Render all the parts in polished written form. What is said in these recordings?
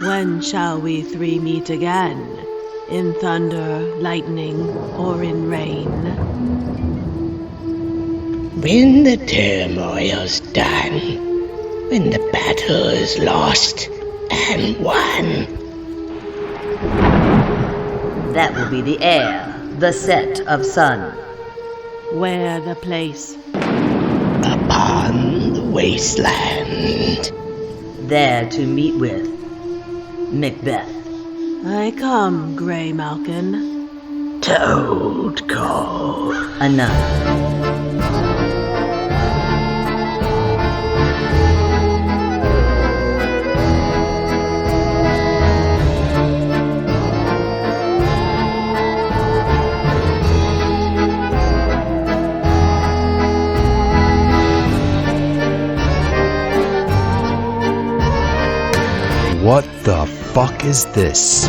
When shall we three meet again? In thunder, lightning, or in rain? When the turmoil's done, when the battle is lost and won. That will be the air, the set of sun. Where the place? Upon the wasteland. There to meet with Macbeth. I come, Grey Malkin. Toad call. Enough. What the fuck is this?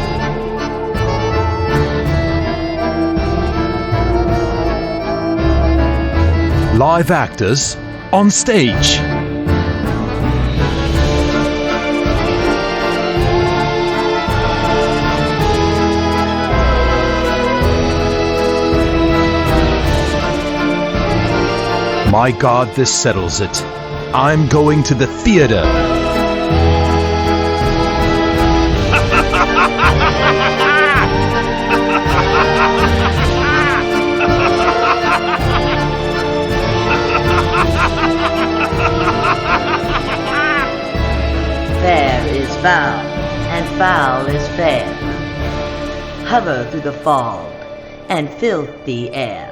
Live actors on stage. My God, this settles it. I'm going to the theater. Fair is foul, and foul is fair. Hover through the fog, and filthy air.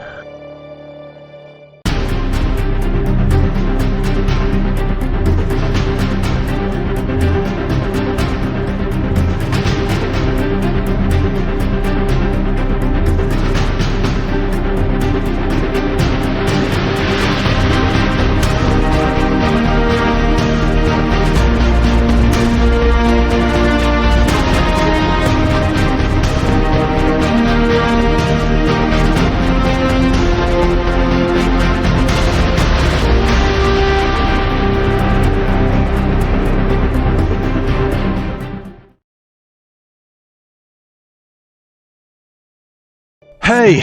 Hey!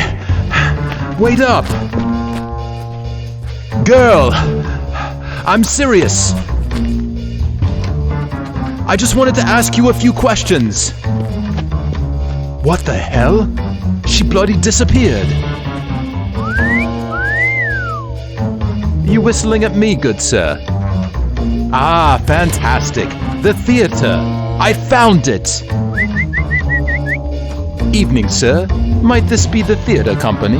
Wait up! Girl! I'm serious! I just wanted to ask you a few questions. What the hell? She bloody disappeared. You whistling at me, good sir? Ah, fantastic. The theater. I found it. Evening, sir. Might this be the theater company?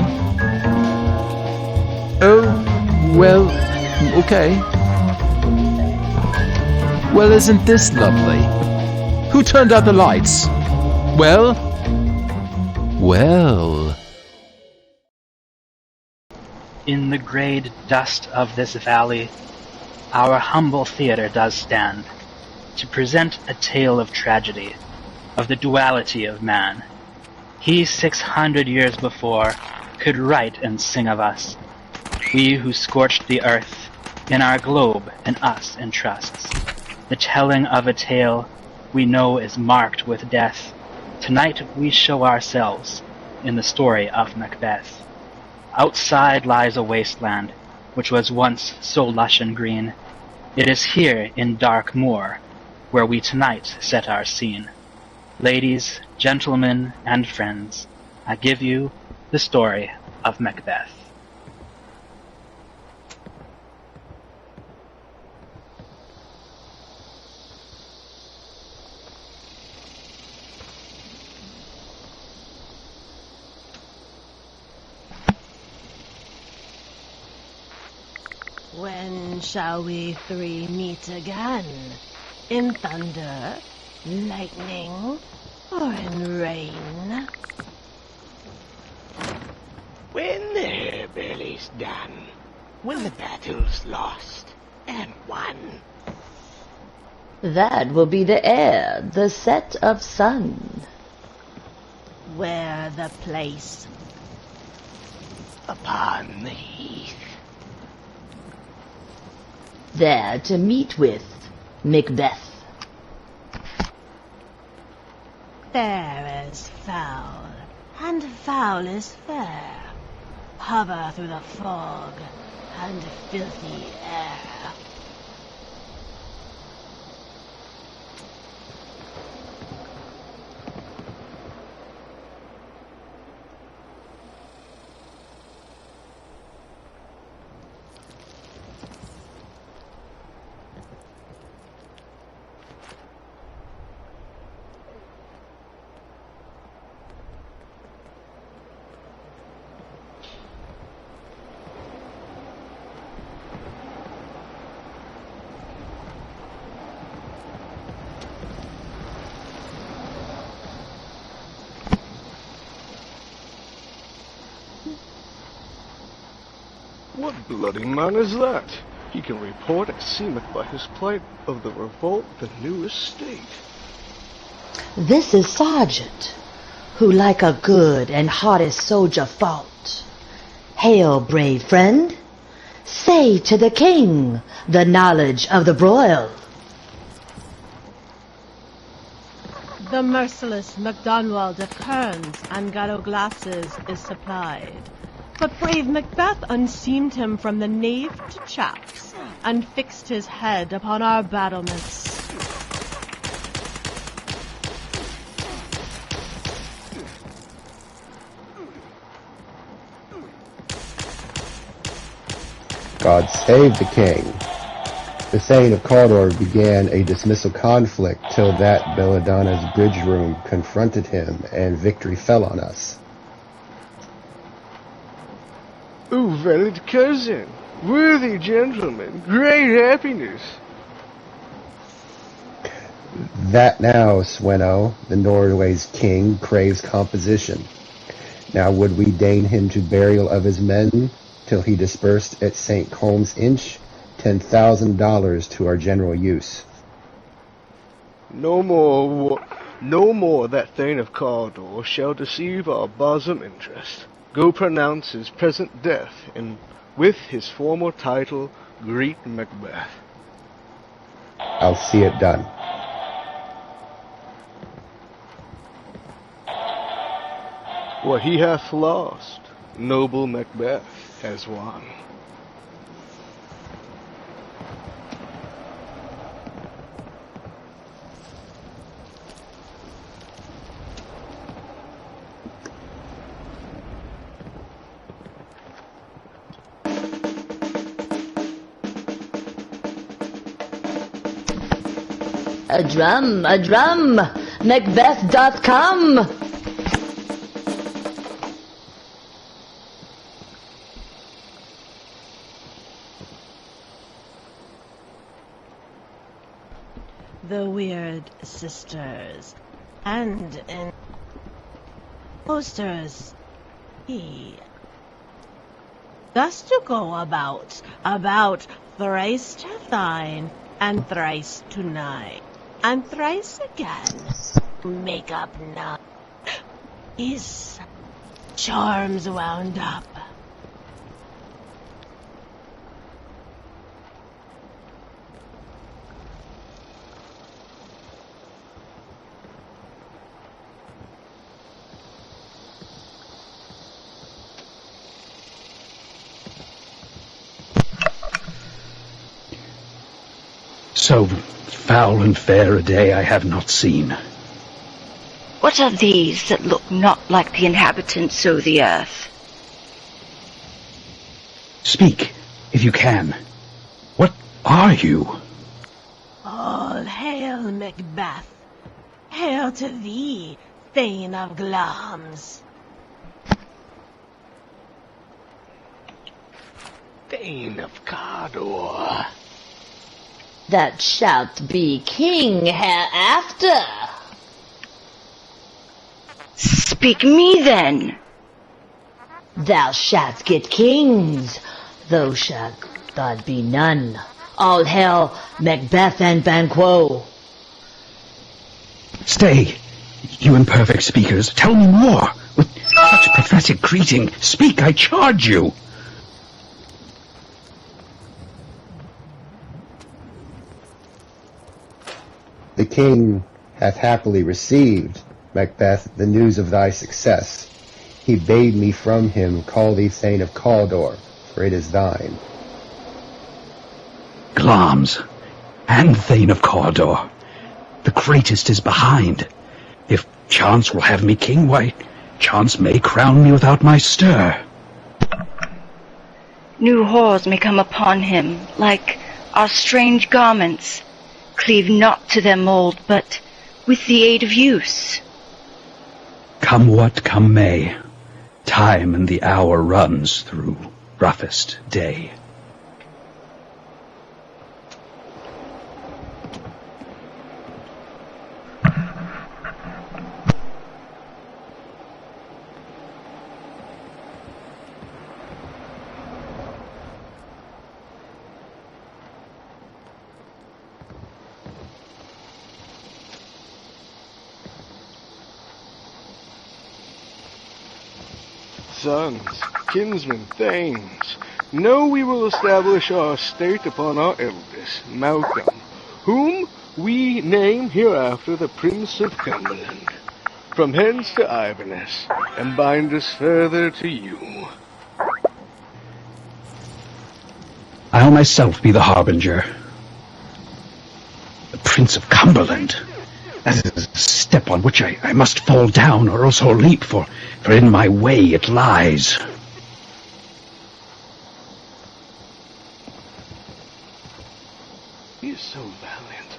Oh, well, okay. Well, isn't this lovely? Who turned out the lights? Well. In the greyed dust of this valley, our humble theatre does stand, to present a tale of tragedy, of the duality of man. He 600 years before could write and sing of us, we who scorched the earth, in our globe and us entrusts. The telling of a tale we know is marked with death. Tonight we show ourselves in the story of Macbeth. Outside lies a wasteland, which was once so lush and green. It is here in dark moor, where we tonight set our scene. Ladies, gentlemen, and friends, I give you the story of Macbeth. When shall we three meet again? In thunder, lightning, or in rain? When the hairbell is done, when the battle's lost and won. That will be the air, the set of sun. Where the place? Upon the heath. There to meet with Macbeth. Fair is foul, and foul is fair. Hover through the fog and filthy air. What bloody man is that? He can report, as seemeth by his plight, of the revolt, the new estate. This is Sergeant, who like a good and hearty soldier fought. Hail, brave friend. Say to the king the knowledge of the broil. The merciless MacDonald of Kerns and Gallo glasses is supplied. But brave Macbeth unseamed him from the nave to chaps, and fixed his head upon our battlements. God save the king. The Thane of Cawdor began a dismissal conflict till that Belladonna's bridge room confronted him and victory fell on us. O valid cousin, worthy gentleman, great happiness. That now, Sweno, the Norway's king, craves composition. Now would we deign him to burial of his men, till he dispersed at St. Colm's Inch $10,000 to our general use. No more that Thane of Cawdor shall deceive our bosom interest. Go pronounce his present death, and with his former title greet Macbeth. I'll see it done. What he hath lost, noble Macbeth has won. A drum, Macbeth doth come. The weird sisters, and in posters, he thus to go about thrice to thine, and thrice to nine, and thrice again, make up nine. His charms wound up. So foul and fair a day I have not seen. What are these that look not like the inhabitants of the earth? Speak, if you can. What are you? All hail, Macbeth. Hail to thee, Thane of Glamis. Thane of Cawdor. That shalt be king hereafter. Speak me then. Thou shalt get kings, though shalt God be none. All hail Macbeth and Banquo. Stay, you imperfect speakers. Tell me more. With such pathetic greeting, speak, I charge you. The king hath happily received Macbeth, the news of thy success. He bade me from him call thee Thane of Cawdor, for it is thine. Glamis, and Thane of Cawdor, the greatest is behind. If chance will have me king, why, chance may crown me without my stir. New horrors may come upon him, like our strange garments, cleave not to their mold, but with the aid of use. Come what come may, time and the hour runs through roughest day. Sons, kinsmen, thanes, know we will establish our state upon our eldest, Malcolm, whom we name hereafter the Prince of Cumberland, from hence to Iverness, and bind us further to you. I'll myself be the harbinger. The Prince of Cumberland. That is a step on which I must fall down, or else I'll leap, for in my way it lies. He is so valiant.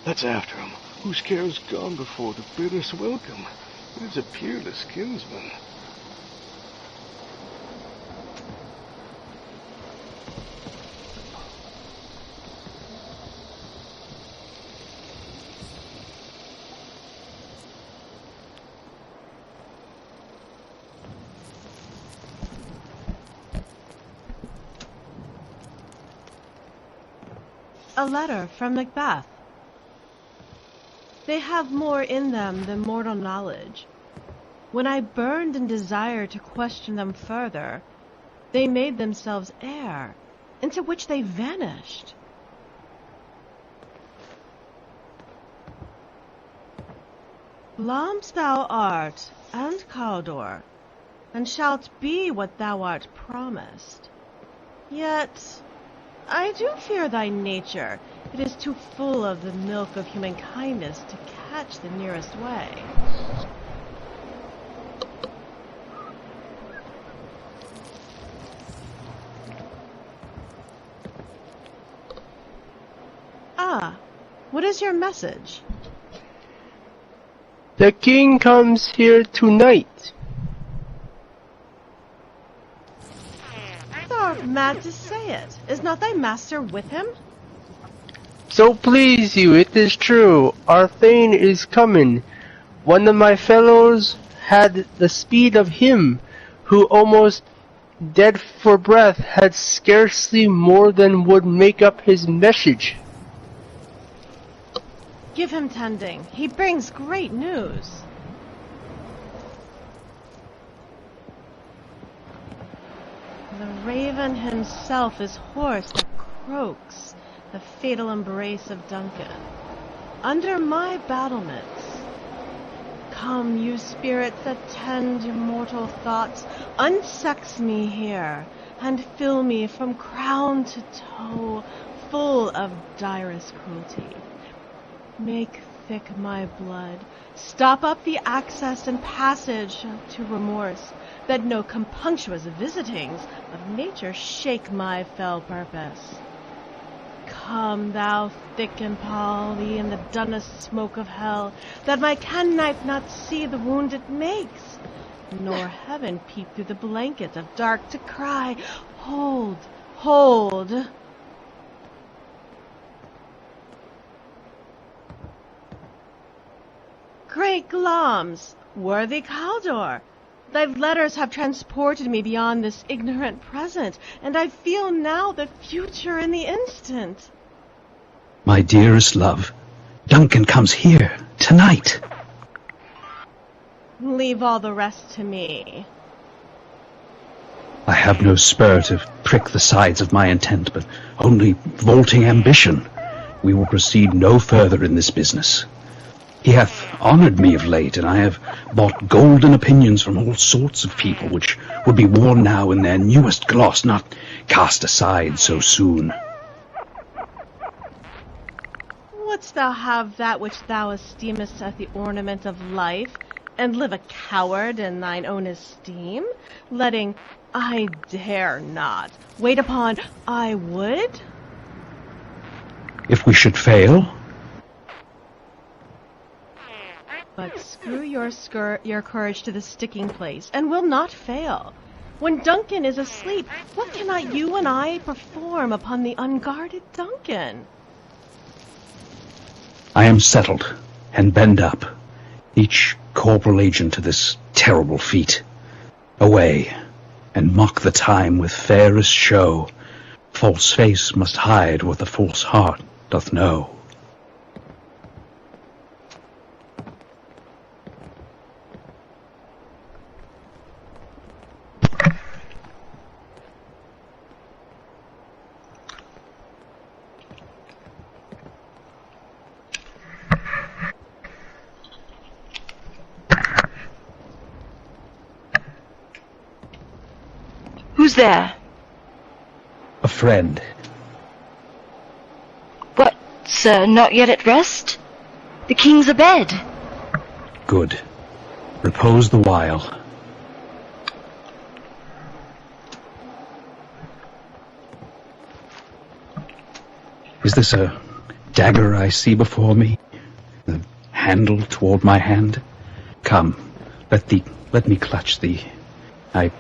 That's after him, whose care has gone before to bid us welcome. He is a peerless kinsman. A letter from Macbeth. They have more in them than mortal knowledge. When I burned in desire to question them further, they made themselves air, into which they vanished. Glamis thou art, and Cawdor, and shalt be what thou art promised. Yet I do fear thy nature. It is too full of the milk of human kindness to catch the nearest way. Ah, what is your message? The king comes here tonight. Thou art mad to say it. Is not thy master with him? So please you, it is true. Our Thane is coming. One of my fellows had the speed of him, who almost dead for breath had scarcely more than would make up his message. Give him tending. He brings great news. The raven himself is hoarse that croaks the fatal embrace of Duncan. Under my battlements, come, you spirits that tend immortal thoughts, unsex me here, and fill me from crown to toe, full of direst cruelty. Make thick my blood, stop up the access and passage to remorse, that no compunctuous visitings of nature shake my fell purpose. Come, thou thick impale in the dunnest smoke of hell, that my penknife not see the wound it makes, nor heaven peep through the blanket of dark to cry, hold, hold. Great Glamis, worthy Cawdor, thy letters have transported me beyond this ignorant present, and I feel now the future in the instant. My dearest love, Duncan comes here, tonight. Leave all the rest to me. I have no spur to prick the sides of my intent, but only vaulting ambition. We will proceed no further in this business. He hath honoured me of late, and I have bought golden opinions from all sorts of people, which would be worn now in their newest gloss, not cast aside so soon. Wouldst thou have that which thou esteemest as the ornament of life, and live a coward in thine own esteem, letting I dare not wait upon I would? If we should fail? But screw your courage to the sticking place, and will not fail. When Duncan is asleep, what cannot you and I perform upon the unguarded Duncan? I am settled, and bend up, each corporal agent to this terrible feat. Away, and mock the time with fairest show. False face must hide what the false heart doth know. Who's there? A friend. What, sir, not yet at rest? The king's abed. Good. Repose the while. Is this a dagger I see before me? The handle toward my hand? Come, let me clutch thee. I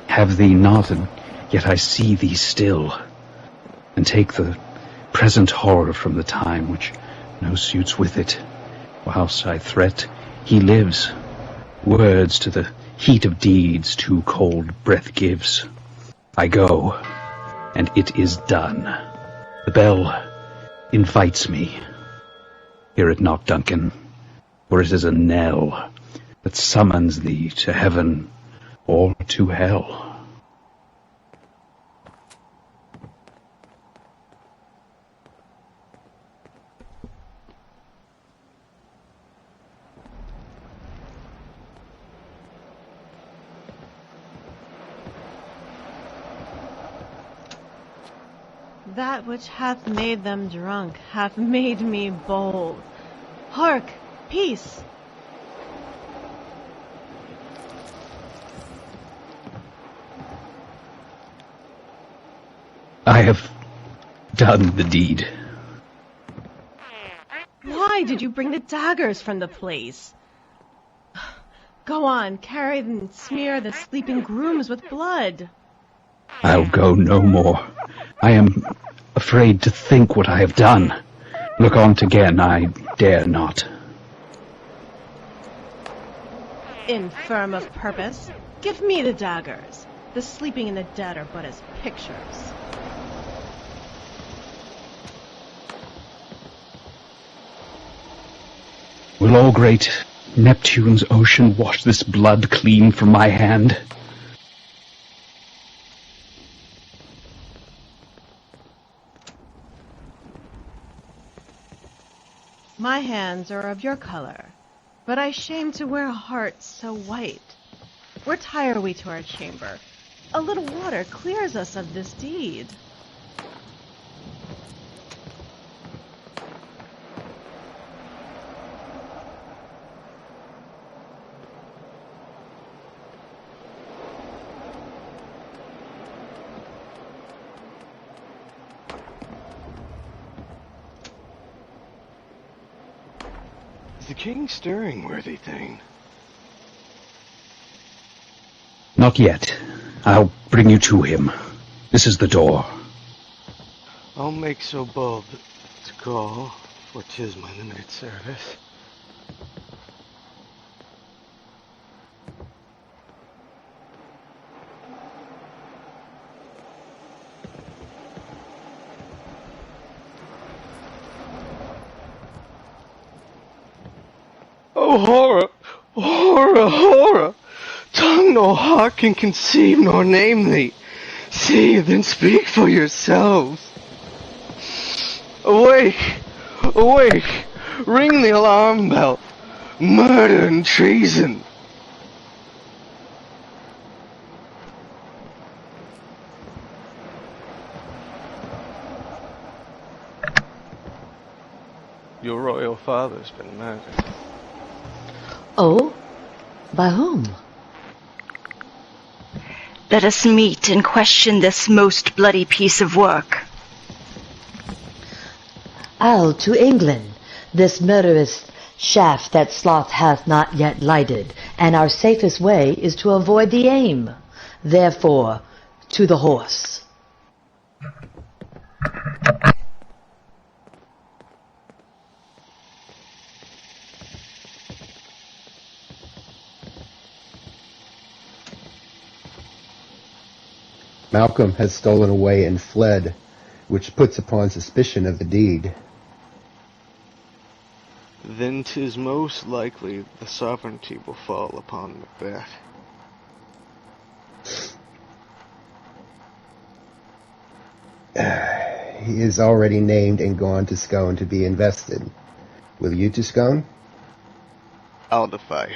have thee not, and yet I see thee still, and take the present horror from the time which no suits with it. Whilst I threat, he lives. Words to the heat of deeds too cold breath gives. I go, and it is done. The bell invites me. Hear it not, Duncan, for it is a knell that summons thee to heaven or to hell. That which hath made them drunk hath made me bold. Hark! Peace! I have done the deed. Why did you bring the daggers from the place? Go on, carry and smear the sleeping grooms with blood. I'll go no more. I am afraid to think what I have done. Look on't again, I dare not. Infirm of purpose, give me the daggers. The sleeping and the dead are but as pictures. Will all great Neptune's ocean wash this blood clean from my hand? My hands are of your color, but I shame to wear a heart so white. Retire we to our chamber. A little water clears us of this deed. Is the king stirring, worthy thane? Not yet. I'll bring you to him. This is the door. I'll make so bold to call, for 'tis my limited service. Oh, horror! Horror! Horror! Tongue nor heart can conceive nor name thee. See, then speak for yourselves. Awake! Awake! Ring the alarm bell! murder and treason. Your royal father's been murdered. Oh? By whom? Let us meet and question this most bloody piece of work. I'll to England, this murderous shaft that sloth hath not yet lighted, and our safest way is to avoid the aim. Therefore, to the horse. Malcolm has stolen away and fled, which puts upon suspicion of the deed. Then 'tis most likely the sovereignty will fall upon Macbeth. He is already named and gone to Scone to be invested. Will you to Scone? I'll to Fife.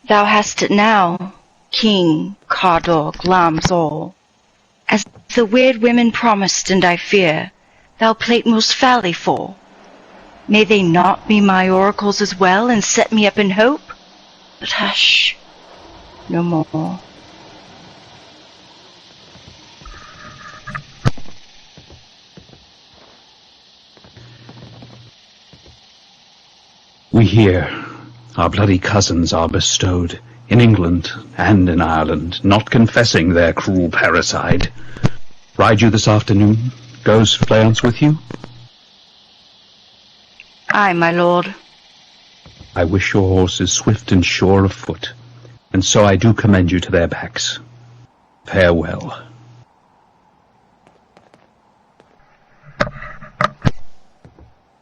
Thou hast it now, King Cawdor Glamsall. As the weird women promised, and I fear, thou plait most foully for. May they not be my oracles as well, and set me up in hope? But hush, no more. We hear our bloody cousins are bestowed in England and in Ireland, not confessing their cruel parricide. Ride you this afternoon? Goes Fleance with you? Aye, my lord. I wish your horses swift and sure of foot, and so I do commend you to their backs. Farewell.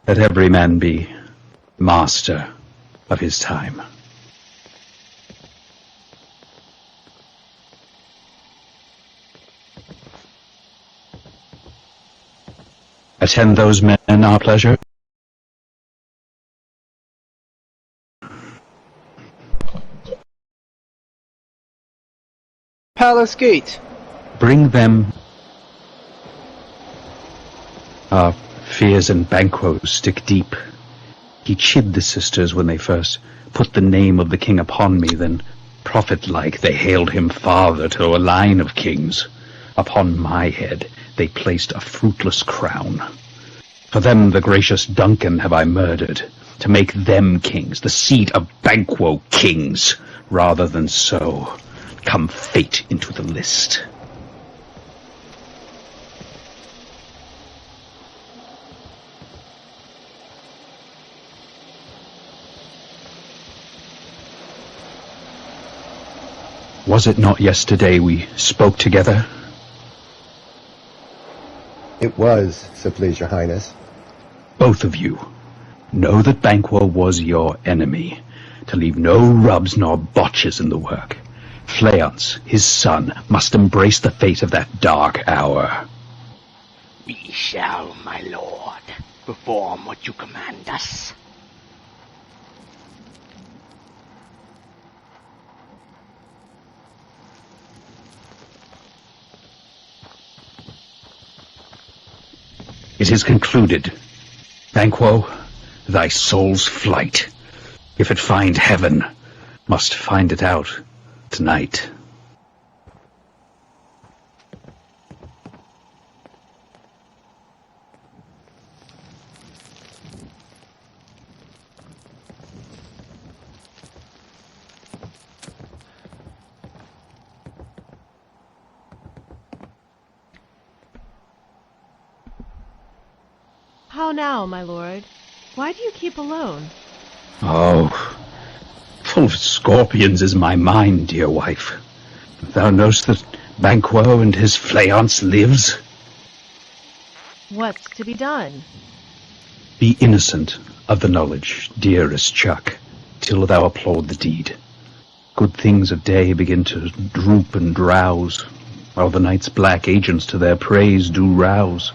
Let every man be master of his time. Attend those men our pleasure. Palace Gate. Bring them. Our fears and Banquo stick deep. He chid the sisters when they first put the name of the king upon me, then, prophet-like, they hailed him father to a line of kings. Upon my head they placed a fruitless crown. For them the gracious Duncan have I murdered, to make them kings, the seed of Banquo kings. Rather than so, come fate into the list. Was it not yesterday we spoke together? It was, so please your highness. Both of you know that Banquo was your enemy, to leave no rubs nor botches in the work. Fleance, his son, must embrace the fate of that dark hour. We shall, my lord, perform what you command us. It is concluded. Banquo, thy soul's flight, if it find heaven, must find it out tonight. How now, my lord? Why do you keep alone? Oh, full of scorpions is my mind, dear wife. Thou knowst that Banquo and his Fleance lives? What's to be done? Be innocent of the knowledge, dearest Chuck, till thou applaud the deed. Good things of day begin to droop and drowse, while the night's black agents to their praise do rouse.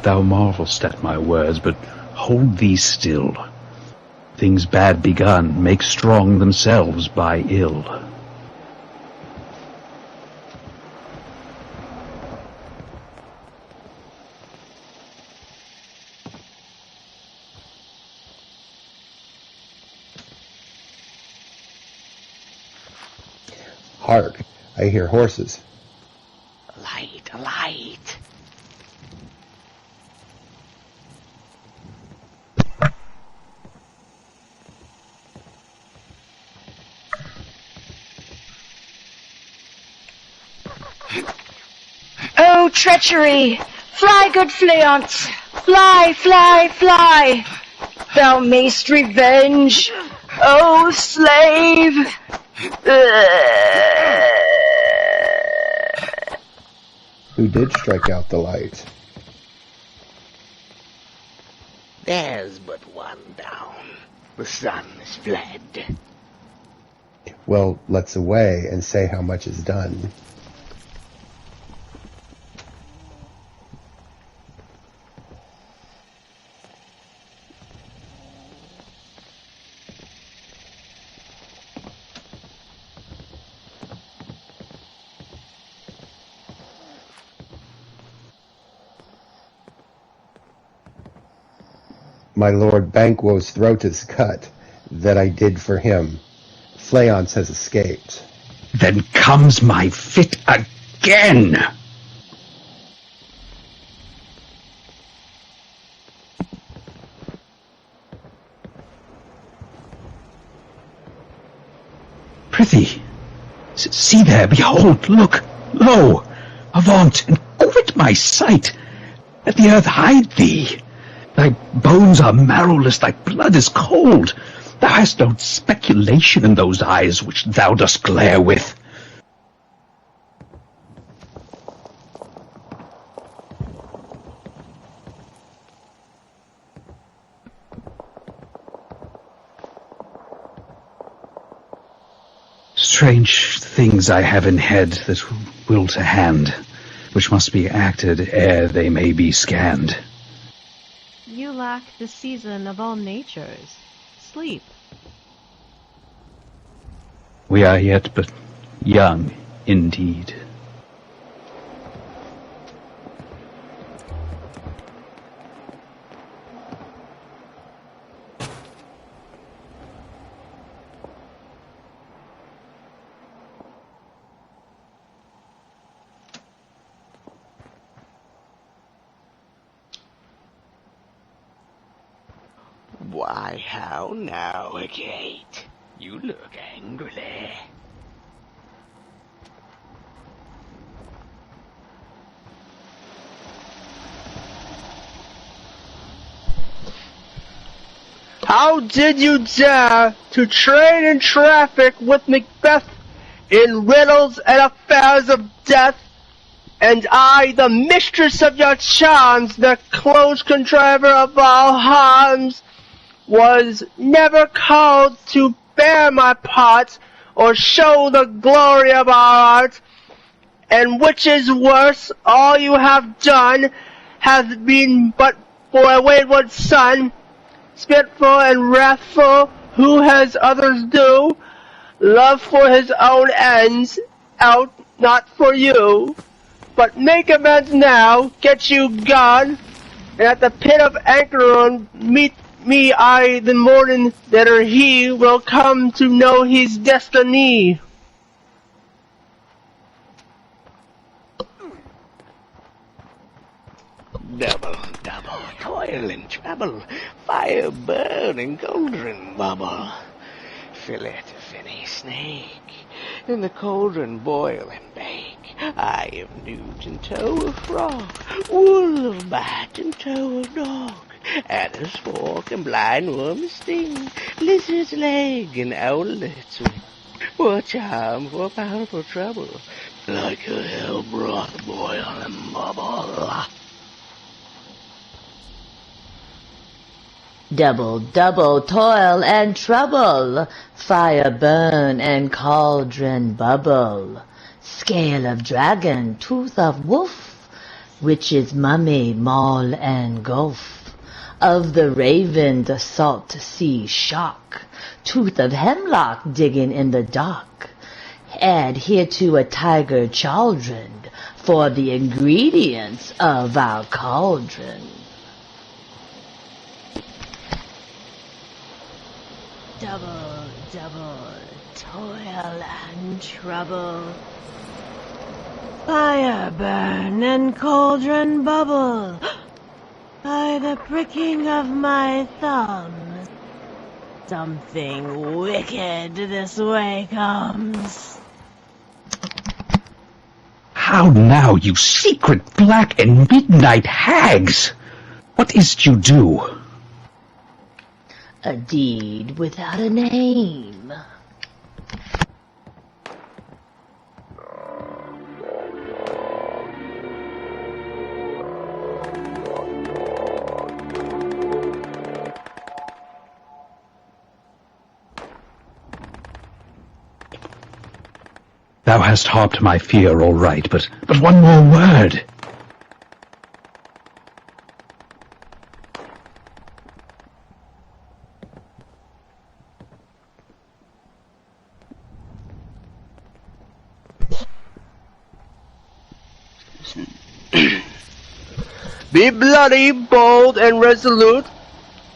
Thou marvelst at my words, but hold thee still. Things bad begun make strong themselves by ill. Hark, I hear horses. Light, light. Oh, treachery! Fly, good Fleance! Fly, fly, fly! Thou mayst revenge, oh slave! Who did strike out the light? There's but one down. The sun is fled. Well, let's away and say how much is done. My Lord Banquo's throat is cut, that I did for him. Fleance has escaped. Then comes my fit again! Prithee, see there, behold, look, lo, avaunt, and quit my sight. Let the earth hide thee. Thy bones are marrowless, thy blood is cold. Thou hast no speculation in those eyes which thou dost glare with. Strange things I have in head that will to hand, which must be acted ere they may be scanned. You lack the season of all natures, sleep. We are yet but young indeed. Why, how now, Hecate? You look angrily. How did you dare to trade and traffic with Macbeth in riddles and affairs of death, and I, the mistress of your charms, the close contriver of all harms, was never called to bear my part, or show the glory of our art, and which is worse, all you have done hath been but for a wayward son, spiteful and wrathful, who has others do, love for his own ends, out not for you. But make amends now, get you gone, and at the pit of Anchoron meet me I the morning that he will come to know his destiny. Double, double, toil and trouble, fire burn and cauldron bubble. Fillet a finny snake, in the cauldron boil and bake. Eye of newt and toe of frog, wool of bat and toe of dog, adder's fork and blind worm's sting, lizard's leg and owlet's wing. For charm, for powerful trouble, like a hell broth boil and bubble. Double, double toil and trouble, fire burn and cauldron bubble, scale of dragon, tooth of wolf, witch's mummy, maul and gulf, of the raven the salt sea shock, tooth of hemlock digging in the dark, add hereto a tiger chaldron for the ingredients of our cauldron. Double, double toil and trouble, fire burn and cauldron bubble, by the pricking of my thumbs, something wicked this way comes. How now, you secret black and midnight hags? What is't you do? A deed without a name. Thou hast harped my fear all right, but one more word. Be bloody, bold, and resolute.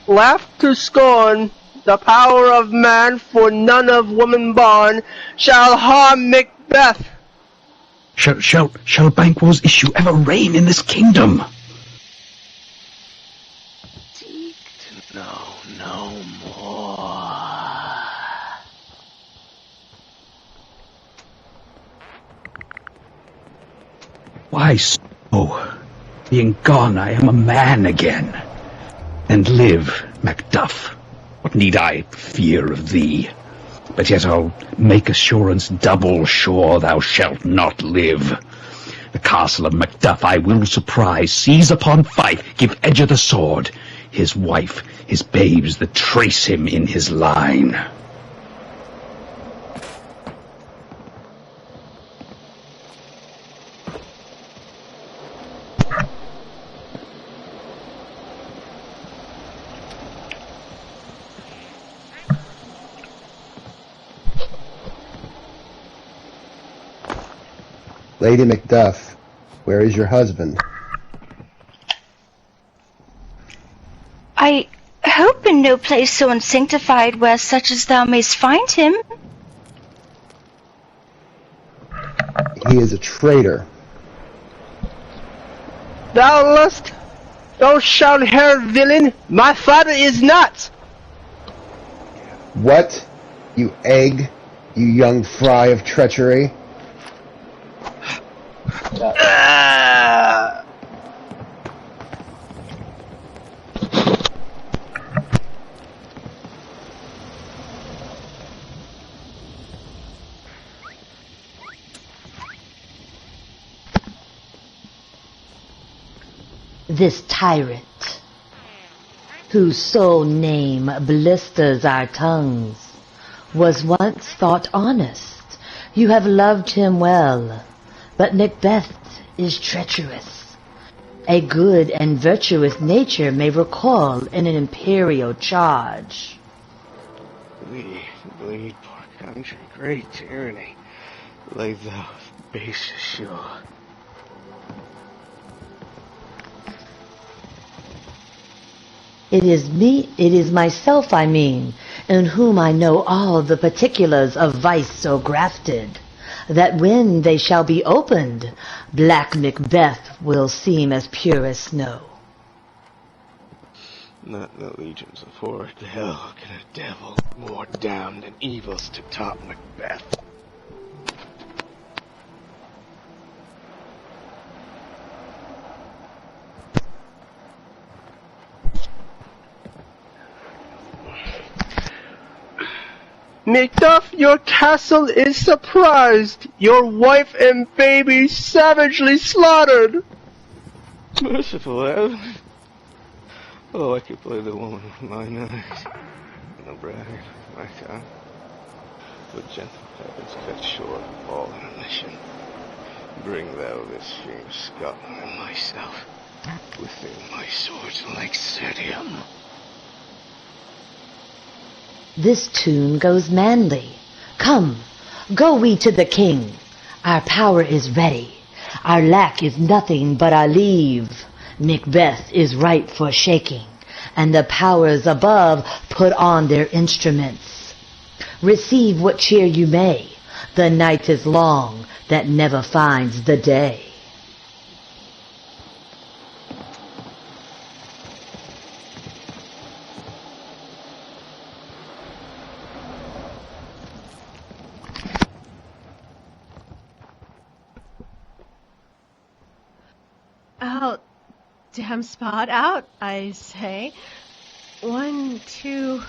Laugh to scorn the power of man, for none of woman born shall harm Macbeth. Shall Banquo's issue ever reign in this kingdom? Seek to know no more. Why so? Being gone, I am a man again. And live, Macduff. What need I fear of thee? But yet I'll make assurance double sure thou shalt not live. The castle of Macduff I will surprise, seize upon Fife, give Edgar the sword, his wife, his babes that trace him in his line. Lady Macduff, where is your husband? I hope in no place so unsanctified where such as thou mayst find him. He is a traitor. Thou shalt hear, villain. My father is not. What? You egg? You young fry of treachery? This tyrant, whose sole name blisters our tongues, was once thought honest. You have loved him well, but Macbeth is treacherous. A good and virtuous nature may recoil in an imperial charge. Bleed, poor country, great tyranny, lay thou base ashore. It is myself, I mean, in whom I know all the particulars of vice so grafted, that when they shall be opened, black Macbeth will seem as pure as snow. Not the legions of horrid hell can a devil more damned and evils to top Macbeth. Macduff, your castle is surprised. Your wife and baby savagely slaughtered. Merciful heaven. Oh, I could play the woman with mine eyes, and the bride with my tongue. But gentle heavens cut short all intermission. Bring thou this famous Scotland and myself within my sword's like Serdium. This tune goes manly. Come, go we to the king. Our power is ready. Our lack is nothing but our leave. Macbeth is ripe for shaking, and the powers above put on their instruments. Receive what cheer you may. The night is long that never finds the day. Out, damn spot, out, I say. 1, 2,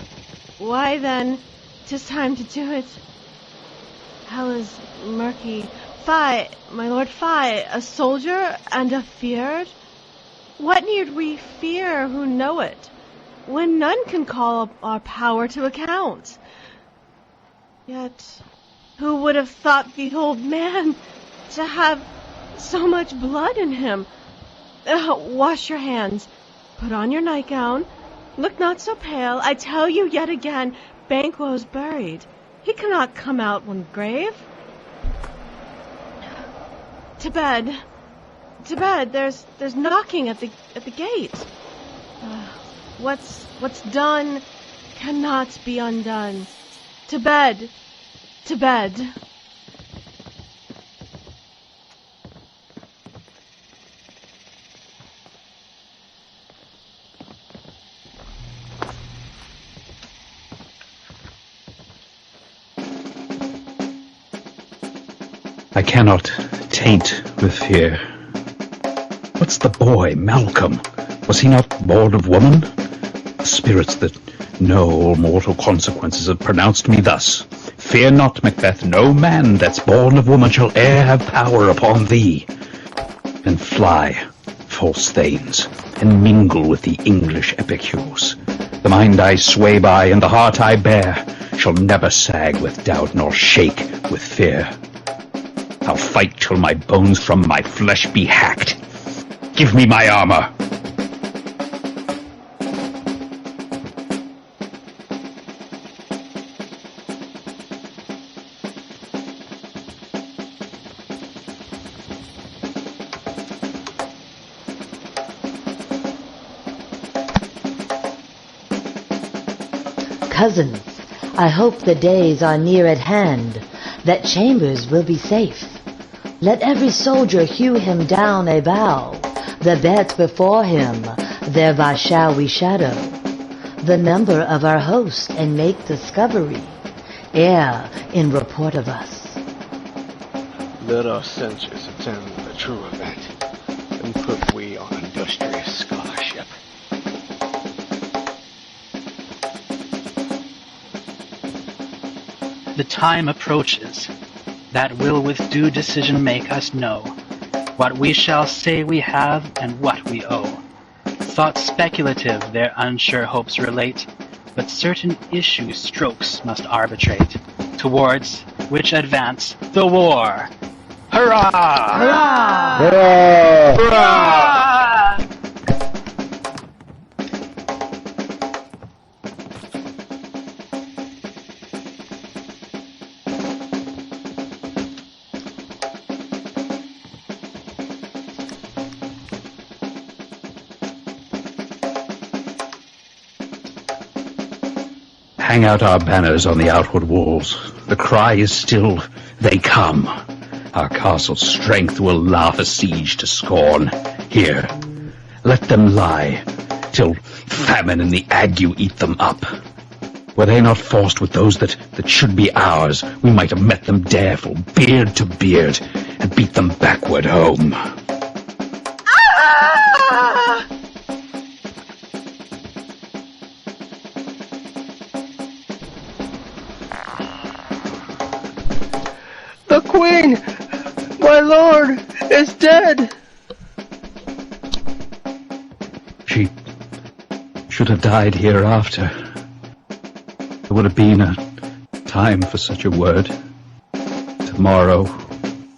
why then, 'tis time to do it. Hell is murky. Fie, my lord, fie, a soldier and a feared? What need we fear who know it, when none can call our power to account? Yet, who would have thought the old man to have so much blood in him? Wash your hands, put on your nightgown, look not so pale. I tell you yet again, Banquo's buried. He cannot come out when grave. To bed. To bed. There's knocking at the gate. What's done cannot be undone. To bed. To bed. I cannot taint with fear. What's the boy, Malcolm? Was he not born of woman? The spirits that know all mortal consequences have pronounced me thus. Fear not, Macbeth, no man that's born of woman shall e'er have power upon thee. And fly, false thanes, and mingle with the English epicures. The mind I sway by and the heart I bear shall never sag with doubt nor shake with fear. I'll fight till my bones from my flesh be hacked. Give me my armor. Cousins, I hope the days are near at hand, that chambers will be safe. Let every soldier hew him down a bough, the beds before him, thereby shall we shadow the number of our host, and make discovery ere in report of us. Let our censures attend the true event, and put we on industrious scholarship. The time approaches that will with due decision make us know what we shall say we have and what we owe. Thoughts speculative their unsure hopes relate, but certain issue strokes must arbitrate, towards which advance the war. Hurrah! Hurrah! Hurrah! Hurrah! Hang out our banners on the outward walls. The cry is still, they come. Our castle's strength will laugh a siege to scorn. Here, let them lie, till famine and the ague eat them up. Were they not forced with those that should be ours, we might have met them dareful, beard to beard, and beat them backward home. Ah! The Queen, my lord, is should have died hereafter. There would have been a time for such a word. Tomorrow,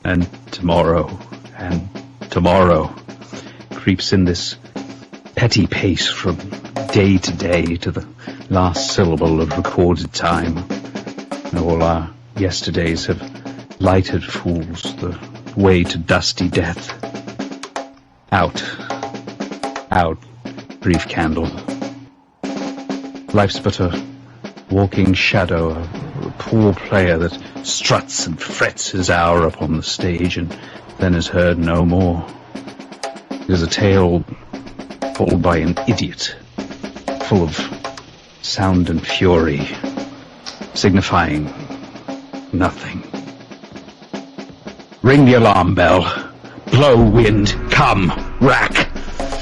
and tomorrow, and tomorrow creeps in this petty pace from day to day to the last syllable of recorded time. And all our yesterdays have lighted fools the way to dusty death. Out, brief candle. Life's but a walking shadow, a poor player that struts and frets his hour upon the stage and then is heard no more. It is a tale told by an idiot, full of sound and fury, signifying nothing. Ring the alarm bell. Blow, wind. Come, rack.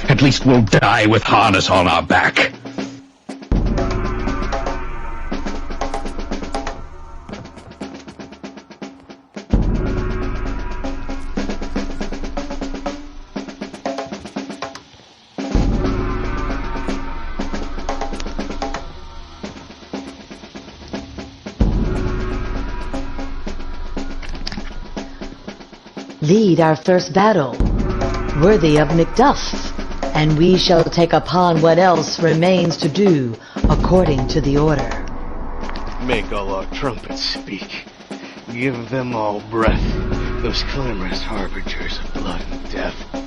At least we'll die with harness on our back. Lead our first battle, worthy of Macduff, and we shall take upon what else remains to do according to the order. Make all our trumpets speak. Give them all breath, those clamorous harbingers of blood and death.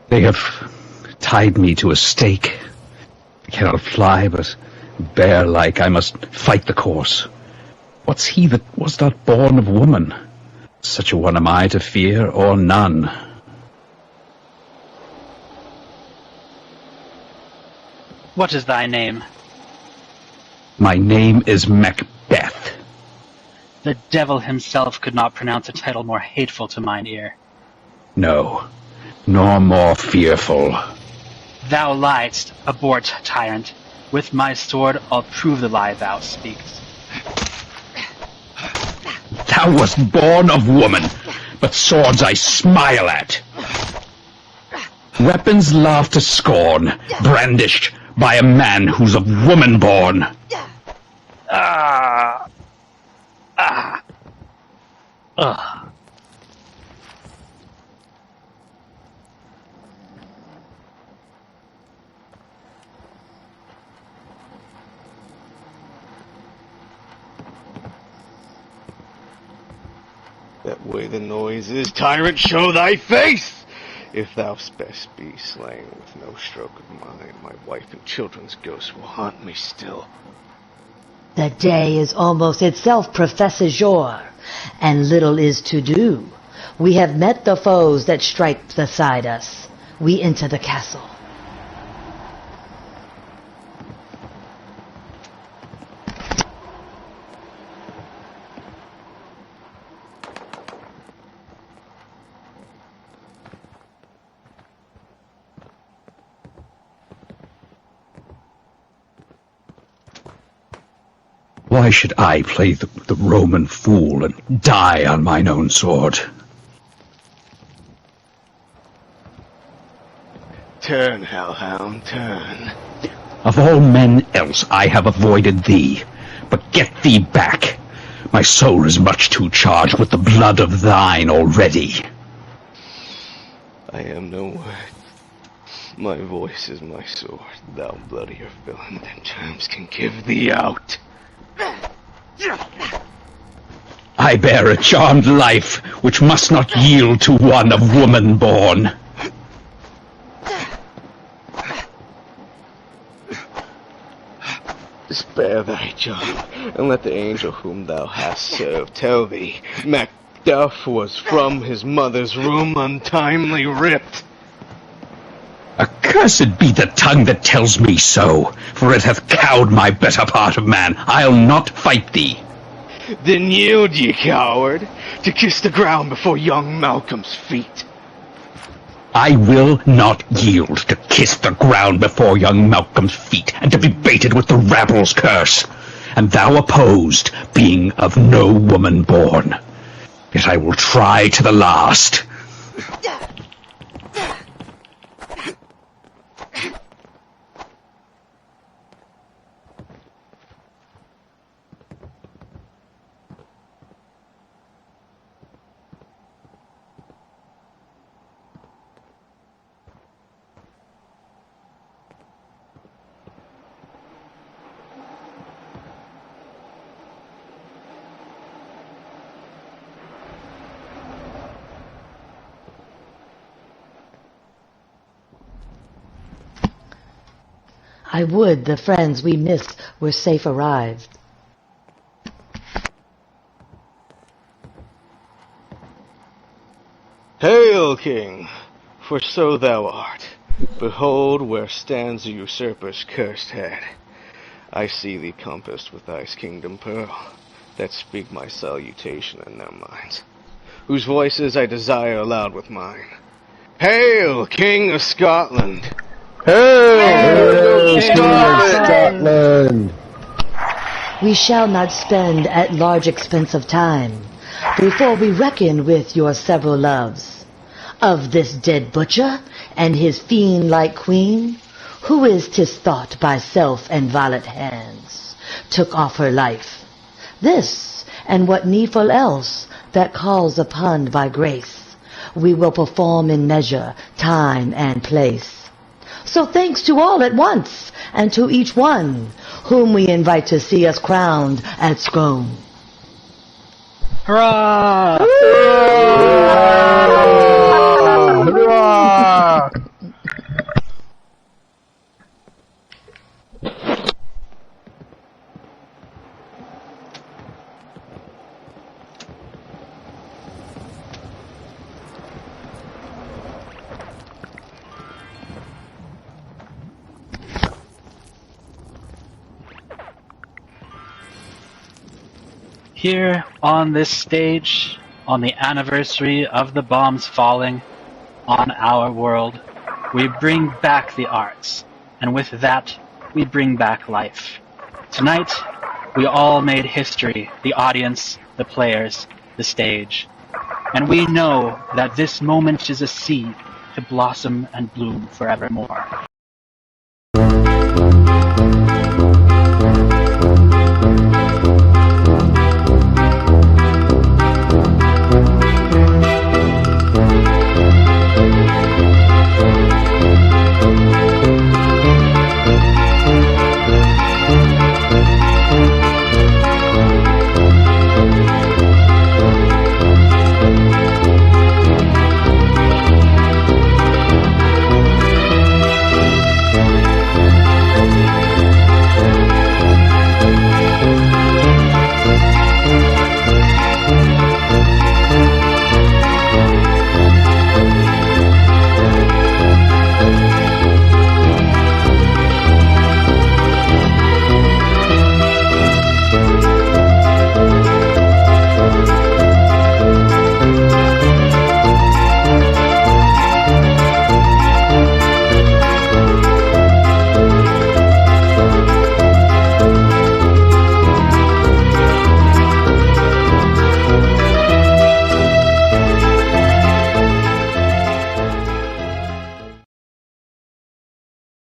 They have tied me to a stake. I cannot fly, but bear-like I must fight the course. What's he that was not born of woman? Such a one am I to fear, or none. What is thy name? My name is Macbeth. The devil himself could not pronounce a title more hateful to mine ear. No, nor more fearful. Thou liest, abhorred tyrant. With my sword I'll prove the lie thou speakst. Thou wast born of woman, but swords I smile at. Weapons laugh to scorn, brandished by a man who's of woman born. That way the noise is, tyrant, show thy face! If thou best be slain with no stroke of mine, my wife and children's ghosts will haunt me still. The day is almost itself, Professor Jor, and little is to do. We have met the foes that strike beside us. We enter the castle. Why should I play the Roman fool and die on mine own sword? Turn, hellhound, turn. Of all men else I have avoided thee, but get thee back. My soul is much too charged with the blood of thine already. I am no word. My voice is my sword. Thou bloodier villain than terms can give thee out. I bear a charmed life which must not yield to one of woman born. Spare thy charm, and let the angel whom thou hast served tell thee, Macduff was from his mother's womb untimely ripped. Accursed be the tongue that tells me so, for it hath cowed my better part of man. I'll not fight thee. Then yield, ye coward, to kiss the ground before young Malcolm's feet. I will not yield to kiss the ground before young Malcolm's feet, and to be baited with the rabble's curse. And thou opposed, being of no woman born. Yet I will try to the last. I would the friends we missed were safe arrived. Hail, King, for so thou art. Behold where stands the usurper's cursed head. I see thee compassed with thy kingdom pearl, that speak my salutation in their minds, whose voices I desire aloud with mine. Hail, King of Scotland! Hail, King of Scotland! We shall not spend at large expense of time before we reckon with your several loves. Of this dead butcher and his fiend-like queen, who is 'tis thought by self and violent hands took off her life. This, and what needful else that calls upon by grace, we will perform in measure, time, and place. So thanks to all at once, and to each one whom we invite to see us crowned at Scone. Hurrah! Hurrah! Here on this stage, on the anniversary of the bombs falling on our world, we bring back the arts, and with that, we bring back life. Tonight, we all made history, the audience, the players, the stage. And we know that this moment is a seed to blossom and bloom forevermore.